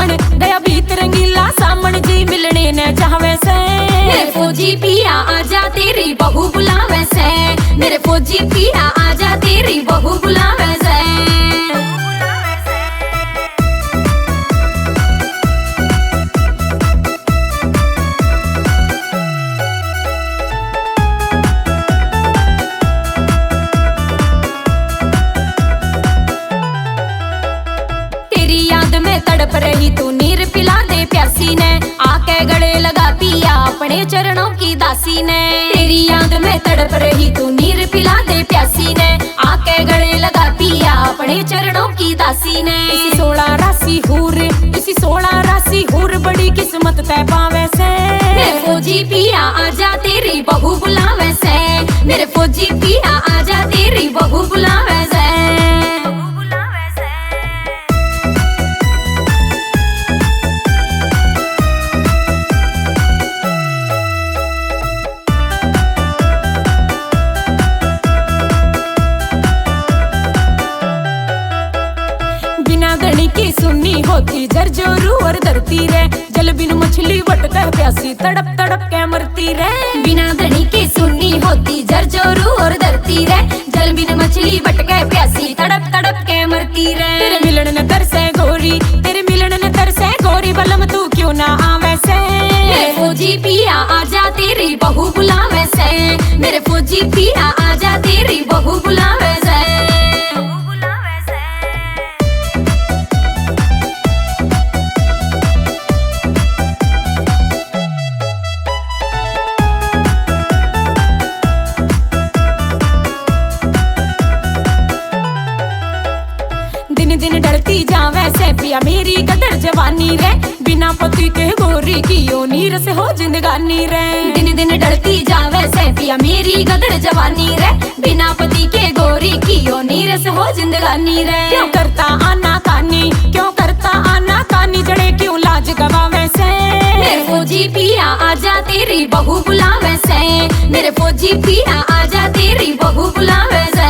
सामन दया बीत रंगीला सामन जी मिलने न चाहवे से। मेरे फौजी पिया आजा तेरी बहू बुलावे से, मेरे फौजी पिया आजा तेरी बहू बुलावे से। तेरी याद में तड़प रही तू नीर पिला दे प्यासी ने, आके गले लगा पिया अपने चरणों की दासी ने। तेरी याद में तड़प रही तू नीर पिला दे प्यासी ने, आके गले लगा पिया अपने चरणों की दासी ने। इसी 16 राशि हूर, इसी 16 राशि हूर बड़ी किस्मत तय पावे से। मेरे फौजी पिया आजा तेरी बहू बुलावे से, मेरे फौजी पिया आजा तेरी बहू बुलावे से। बिना धनी की सुन्नी होती जरजोरू और धरती रे, जल बिन मछली भटकर प्यासी तड़प तड़प के मरती रे। बिना धनी की सुन्नी होती जरजोरू और धरती रे, जल बिन मछली भटके प्यासी तड़प तड़प के मरती रे। तेरे मिलन न तरसे गोरी, तेरे मिलन न तरसे गोरी बलम तू क्यों ना आवे से। मेरे फौजी पिया आजा तेरी बहू बुलावे से, मेरे फौजी पिया आजा तेरी बहू बुलावे से। दिन दिन डरती जावे से पिया मेरी कदर जवानी रे, बिना पति के गोरी की ओ नीर से हो जिंदगानी रे। दिन दिन डरती जावे से पिया मेरी गदर जवानी रे, बिना पति के गोरी की ओ नीर से हो जिंदगानी रे। क्यों करता आना कानी, क्यों करता आना कानी, जड़े क्यों लाज गवावे से। मेरे फौजी पिया आजा तेरी बहू बुलावे से, मेरे फौजी पिया आजा तेरी बहू बुलावे से।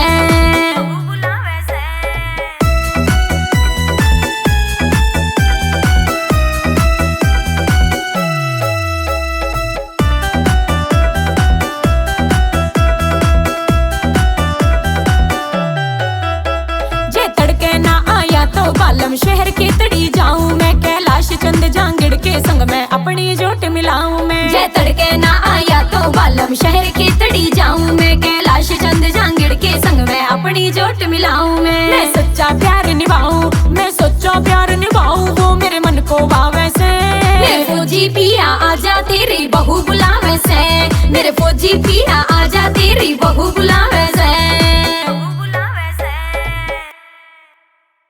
बालम शहर के तड़ी जाऊं मैं, कैलाश चंद जांगड़ के संग में अपनी जोट मिलाऊं मैं। जय तड़के ना आया तो बालम शहर के तड़ी जाऊं मैं, कैलाश चंद जांगड़ के संग में अपनी जोट मिलाऊं मैं सच्चा प्यार निभाऊं, मैं सच्चा प्यार निभाऊं, वो मेरे मन को भावे से। मेरे फौजी पिया आजा तेरी बहू बुलावे से, मेरे फौजी पिया आजा तेरी बहू बुलावे से।